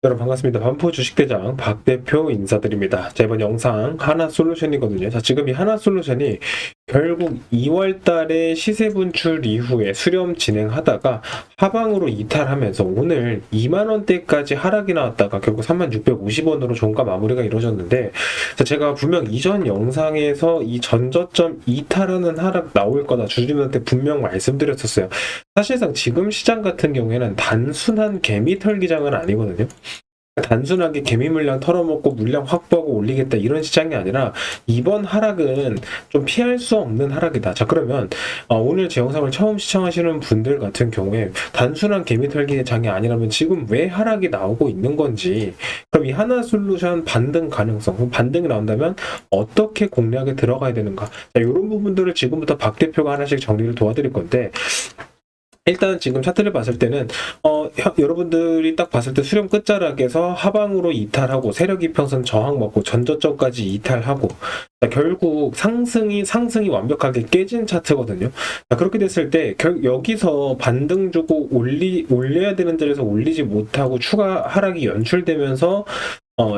여러분 반갑습니다. 반포 주식대장 박 대표 인사드립니다. 자, 이번 영상 하나솔루션이거든요. 자, 지금 이 하나솔루션이 결국 2월 달에 시세 분출 이후에 수렴 진행하다가 하방으로 이탈하면서 오늘 2만 원대까지 하락이 나왔다가 결국 3650원으로 종가 마무리가 이루어졌는데, 자, 제가 분명 이전 영상에서 이 전저점 이탈하는 하락 나올 거다 주주님한테 분명 말씀드렸었어요. 사실상 지금 시장 같은 경우에는 단순한 개미 털기장은 아니거든요. 단순하게 개미 물량 털어먹고 물량 확보하고 올리겠다 이런 시장이 아니라 이번 하락은 좀 피할 수 없는 하락이다. 자, 그러면 오늘 제 영상을 처음 시청하시는 분들 같은 경우에 단순한 개미 털기 장이 아니라면 지금 왜 하락이 나오고 있는 건지, 그럼 이 하나솔루션 반등 가능성, 반등이 나온다면 어떻게 공략에 들어가야 되는가, 자, 이런 부분들을 지금부터 박 대표가 하나씩 정리를 도와드릴 건데, 일단 지금 차트를 봤을 때는 여러분들이 딱 봤을 때 수렴 끝자락에서 하방으로 이탈하고 세력 이평선 저항 먹고 전저점까지 이탈하고, 자, 결국 상승이 완벽하게 깨진 차트거든요. 자, 그렇게 됐을 때 여기서 반등 주고 올려야 되는 자리에서 올리지 못하고 추가 하락이 연출되면서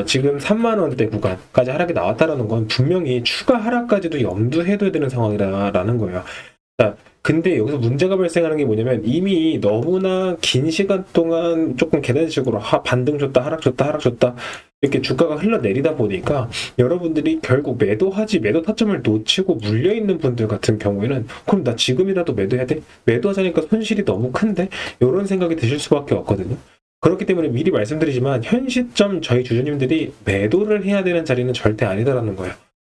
지금 3만 원대 구간까지 하락이 나왔다라는 건 분명히 추가 하락까지도 염두해둬야 되는 상황이라는 거예요. 자, 근데 여기서 문제가 발생하는 게 뭐냐면, 이미 너무나 긴 시간 동안 조금 계단식으로 반등 줬다 하락 줬다 하락 줬다 이렇게 주가가 흘러내리다 보니까 여러분들이 결국 매도 타점을 놓치고 물려있는 분들 같은 경우에는, 그럼 나 지금이라도 매도해야 돼? 매도하자니까 손실이 너무 큰데? 이런 생각이 드실 수밖에 없거든요. 그렇기 때문에 미리 말씀드리지만 현 시점 저희 주주님들이 매도를 해야 되는 자리는 절대 아니다라는 거예요.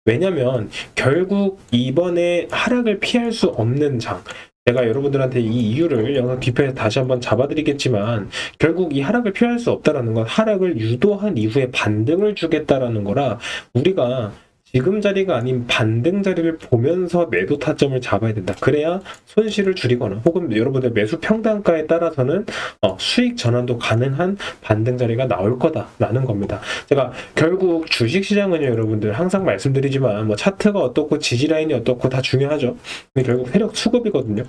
왜냐면 결국 이번에 하락을 피할 수 없는 장, 제가 여러분들한테 이 이유를 영상 뒤편에서 다시 한번 잡아드리겠지만, 결국 이 하락을 피할 수 없다라는 건 하락을 유도한 이후에 반등을 주겠다라는 거라, 우리가 지금 자리가 아닌 반등 자리를 보면서 매도 타점을 잡아야 된다. 그래야 손실을 줄이거나 혹은 여러분들 매수 평단가에 따라서는 수익 전환도 가능한 반등 자리가 나올 거다라는 겁니다. 제가 결국 주식시장은요, 여러분들 항상 말씀드리지만 뭐 차트가 어떻고 지지라인이 어떻고 다 중요하죠. 근데 결국 세력 수급이거든요.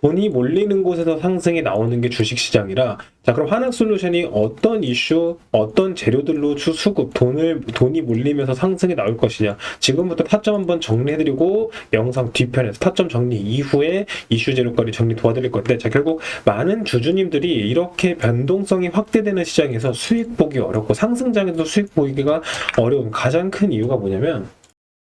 돈이 몰리는 곳에서 상승이 나오는 게 주식시장이라, 자, 그럼 하나솔루션이 어떤 이슈, 어떤 재료들로 수급, 돈이 몰리면서 상승이 나올 것이냐. 지금부터 타점 한번 정리해드리고, 영상 뒤편에서 타점 정리 이후에 이슈 재료거리 정리 도와드릴 건데, 자, 결국 많은 주주님들이 이렇게 변동성이 확대되는 시장에서 수익 보기 어렵고, 상승장에도 수익 보기가 어려운 가장 큰 이유가 뭐냐면,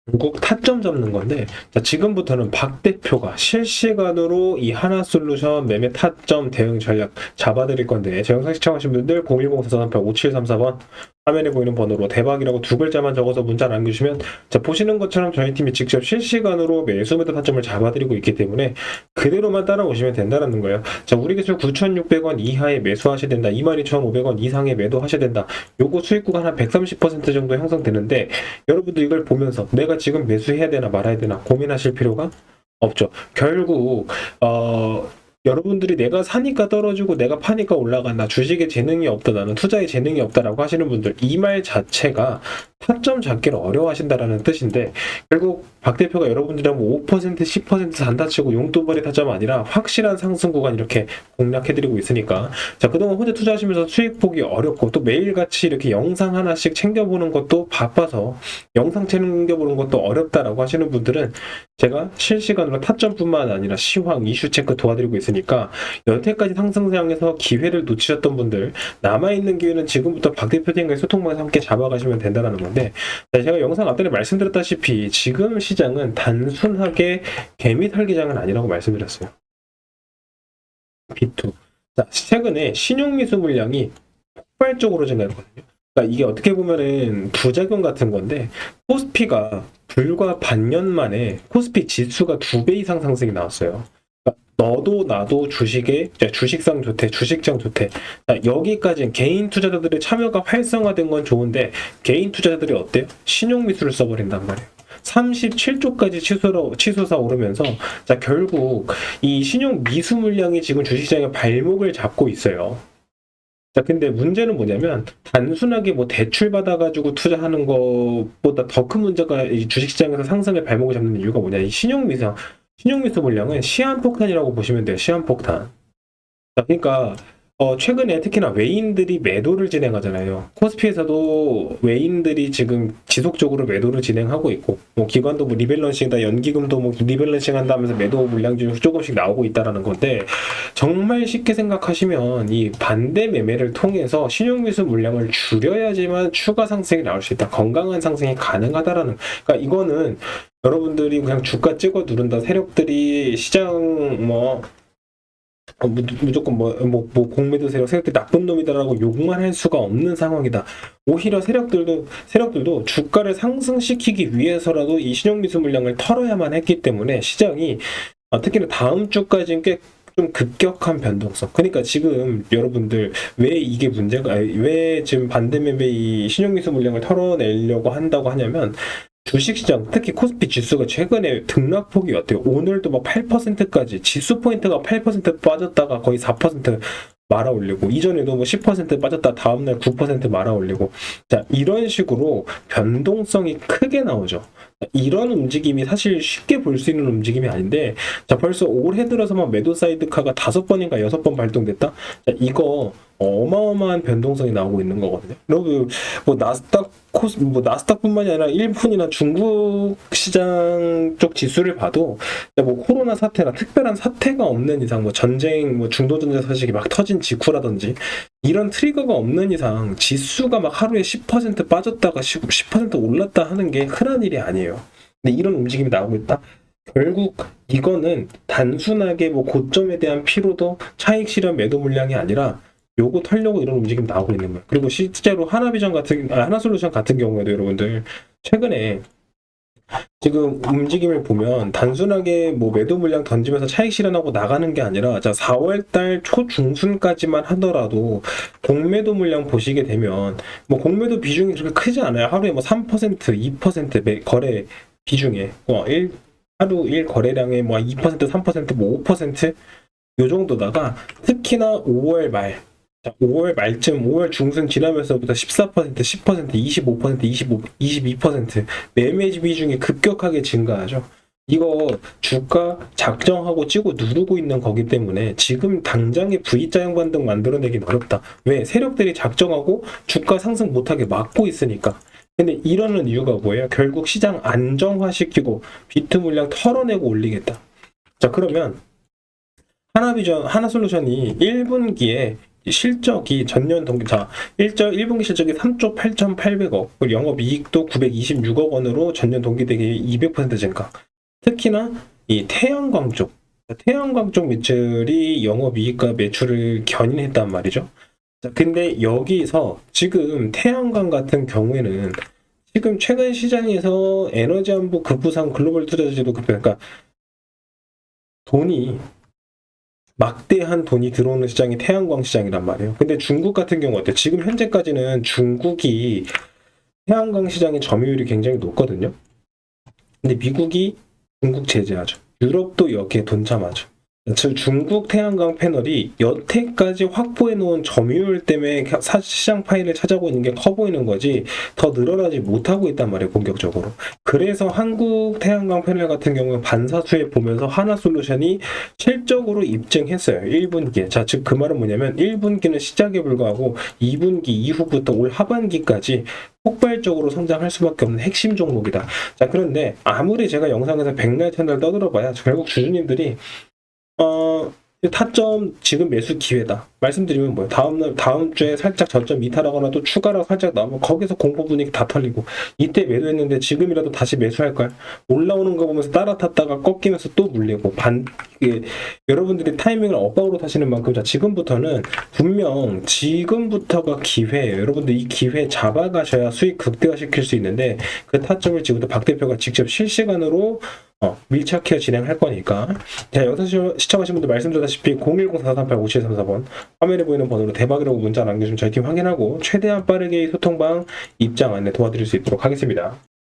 결국 타점 잡는 건데, 자, 지금부터는 박 대표가 실시간으로 이 하나솔루션 매매 타점 대응 전략 잡아드릴 건데, 제 영상 시청하신 분들 010-4438-5734번 화면에 보이는 번호로 대박이라고 두 글자만 적어서 문자 남겨주시면, 자, 보시는 것처럼 저희 팀이 직접 실시간으로 매수 매도 타점을 잡아드리고 있기 때문에 그대로만 따라오시면 된다는 거예요. 자, 우리 기술 9,600원 이하에 매수하셔야 된다, 22,500원 이상에 매도하셔야 된다, 요거 수익 구간 한 130% 정도 형성되는데, 여러분들 이걸 보면서 내가 지금 매수해야 되나 말아야 되나 고민하실 필요가 없죠. 결국 여러분들이 내가 사니까 떨어지고 내가 파니까 올라간다, 주식에 재능이 없다, 나는 투자에 재능이 없다라고 하시는 분들, 이 말 자체가 타점 잡기를 어려워하신다라는 뜻인데, 결국 박 대표가 여러분들이랑 5% 10% 산다 치고 용돈벌이 타점 아니라 확실한 상승 구간 이렇게 공략해드리고 있으니까, 자, 그동안 혼자 투자하시면서 수익 보기 어렵고 또 매일같이 이렇게 영상 하나씩 챙겨보는 것도 바빠서 영상 챙겨보는 것도 어렵다라고 하시는 분들은 제가 실시간으로 타점뿐만 아니라 시황, 이슈 체크 도와드리고 있으니까, 여태까지 상승장에서 기회를 놓치셨던 분들, 남아있는 기회는 지금부터 박 대표님과의 소통방에서 함께 잡아가시면 된다는 건데, 제가 영상 앞전에 말씀드렸다시피 지금 시장은 단순하게 개미 털기장은 아니라고 말씀드렸어요. B2. 자, 최근에 신용미수 물량이 폭발적으로 증가했거든요. 그러니까 이게 어떻게 보면은 부작용 같은 건데, 코스피가 불과 반년 만에 코스피 지수가 2배 이상 상승이 나왔어요. 그러니까 너도 나도 주식상 좋대, 주식장 좋대. 자, 여기까지는 개인 투자자들의 참여가 활성화된 건 좋은데, 개인 투자자들이 어때요? 신용미수를 써버린단 말이에요. 37조까지 치솟아 오르면서, 자, 결국 이 신용 미수 물량이 지금 주식시장의 발목을 잡고 있어요. 자, 근데 문제는 뭐냐면, 단순하게 뭐 대출 받아가지고 투자하는 것보다 더 큰 문제가 이 주식시장에서 상승의 발목을 잡는 이유가 뭐냐. 이 신용미수 물량은 시한폭탄이라고 보시면 돼요. 시한폭탄. 자, 그러니까 최근에 특히나 외인들이 매도를 진행하잖아요. 코스피에서도 외인들이 지금 지속적으로 매도를 진행하고 있고, 뭐 기관도 뭐 리밸런싱이다, 연기금도 뭐 리밸런싱 한다면서 매도 물량이 조금씩 나오고 있다라는 건데, 정말 쉽게 생각하시면 이 반대 매매를 통해서 신용미수 물량을 줄여야지만 추가 상승이 나올 수 있다. 건강한 상승이 가능하다라는. 그러니까 이거는 여러분들이 그냥 주가 찍어 누른다, 세력들이 시장 무조건 공매도 세력들이 나쁜 놈이다라고 욕만 할 수가 없는 상황이다. 오히려 세력들도 주가를 상승시키기 위해서라도 이 신용미수 물량을 털어야만 했기 때문에 시장이 특히나 다음 주까지는 꽤 좀 급격한 변동성. 그러니까 지금 여러분들 왜 이게 문제가, 왜 지금 반대매매 이 신용미수 물량을 털어내려고 한다고 하냐면, 주식시장, 특히 코스피 지수가 최근에 등락폭이 어때요? 오늘도 막 8%까지, 지수 포인트가 8% 빠졌다가 거의 4% 말아 올리고, 이전에도 뭐 10% 빠졌다 다음날 9% 말아 올리고, 자, 이런 식으로 변동성이 크게 나오죠. 이런 움직임이 사실 쉽게 볼 수 있는 움직임이 아닌데, 자, 벌써 올해 들어서만 매도 사이드카가 5번인가 6번 발동됐다? 자, 이거 어마어마한 변동성이 나오고 있는 거거든요. 여러분, 나스닥뿐만이 아니라 일본이나 중국 시장 쪽 지수를 봐도, 뭐 코로나 사태나 특별한 사태가 없는 이상, 뭐 전쟁, 뭐 중도전쟁 소식이 막 터진 직후라든지 이런 트리거가 없는 이상 지수가 막 하루에 10% 빠졌다가 10% 올랐다 하는 게 흔한 일이 아니에요. 근데 이런 움직임이 나오고 있다. 결국 이거는 단순하게 뭐 고점에 대한 피로도, 차익 실현 매도 물량이 아니라 요거 털려고 이런 움직임 나오고 있는 거예요. 그리고 실제로 하나솔루션 같은 경우에도 여러분들 최근에 지금 움직임을 보면 단순하게 뭐 매도 물량 던지면서 차익 실현하고 나가는 게 아니라, 자, 4월달 초중순까지만 하더라도 공매도 물량 보시게 되면 뭐 공매도 비중이 그렇게 크지 않아요. 하루에 뭐 3%, 2% 거래 비중에 하루 1 거래량에 뭐 2%, 3%, 뭐 5%? 요 정도다가 특히나 5월 말, 자, 5월 말쯤, 5월 중순 지나면서부터 14%, 10%, 25%, 22% 매매 비중이 급격하게 증가하죠. 이거 주가 작정하고 찌고 누르고 있는 거기 때문에 지금 당장의 V자형 반등 만들어내긴 어렵다. 왜? 세력들이 작정하고 주가 상승 못하게 막고 있으니까. 근데 이러는 이유가 뭐예요? 결국 시장 안정화시키고 비트 물량 털어내고 올리겠다. 자, 그러면 하나솔루션이 1분기에 실적이 전년 동기, 1분기 실적이 3조 8,800억, 그리고 영업이익도 926억 원으로 전년 동기 대비 200% 증가. 특히나 이 태양광 쪽 매출이 영업이익과 매출을 견인했단 말이죠. 자, 근데 여기서 지금 태양광 같은 경우에는 지금 최근 시장에서 에너지안보 급부상 글로벌 투자자도 그러니까 막대한 돈이 들어오는 시장이 태양광 시장이란 말이에요. 근데 중국 같은 경우 어때요? 지금 현재까지는 중국이 태양광 시장의 점유율이 굉장히 높거든요. 근데 미국이 중국 제재하죠. 유럽도 여기에 동참하죠. 즉 중국 태양광 패널이 여태까지 확보해 놓은 점유율 때문에 시장 파일을 찾아오고 있는 게 커 보이는 거지 더 늘어나지 못하고 있단 말이에요, 공격적으로. 그래서 한국 태양광 패널 같은 경우는 반사수에 보면서 하나솔루션이 실적으로 입증했어요, 1분기에. 자, 즉 그 말은 뭐냐면 1분기는 시작에 불과하고 2분기 이후부터 올 하반기까지 폭발적으로 성장할 수밖에 없는 핵심 종목이다. 자, 그런데 아무리 제가 영상에서 백날 채널 떠들어봐야 결국 주주님들이 타점 지금 매수 기회다 말씀드리면 뭐예요? 다음 주에 살짝 저점 이탈하거나 또 추가로 살짝 나오면 거기서 공포 분위기 다 털리고, 이때 매도했는데 지금이라도 다시 매수할걸? 올라오는 거 보면서 따라 탔다가 꺾이면서 또 물리고 여러분들이 타이밍을 엇박으로 타시는 만큼, 자, 지금부터는 분명 지금부터가 기회예요. 여러분들 이 기회 잡아가셔야 수익 극대화시킬 수 있는데, 그 타점을 지금부터 박 대표가 직접 실시간으로 밀착해 진행할 거니까. 자, 영상 시청하신 분들 말씀드렸다시피 010-4438-5734번 화면에 보이는 번호로 대박이라고 문자 남겨주시면 저희 팀 확인하고 최대한 빠르게 소통방 입장 안내 도와드릴 수 있도록 하겠습니다.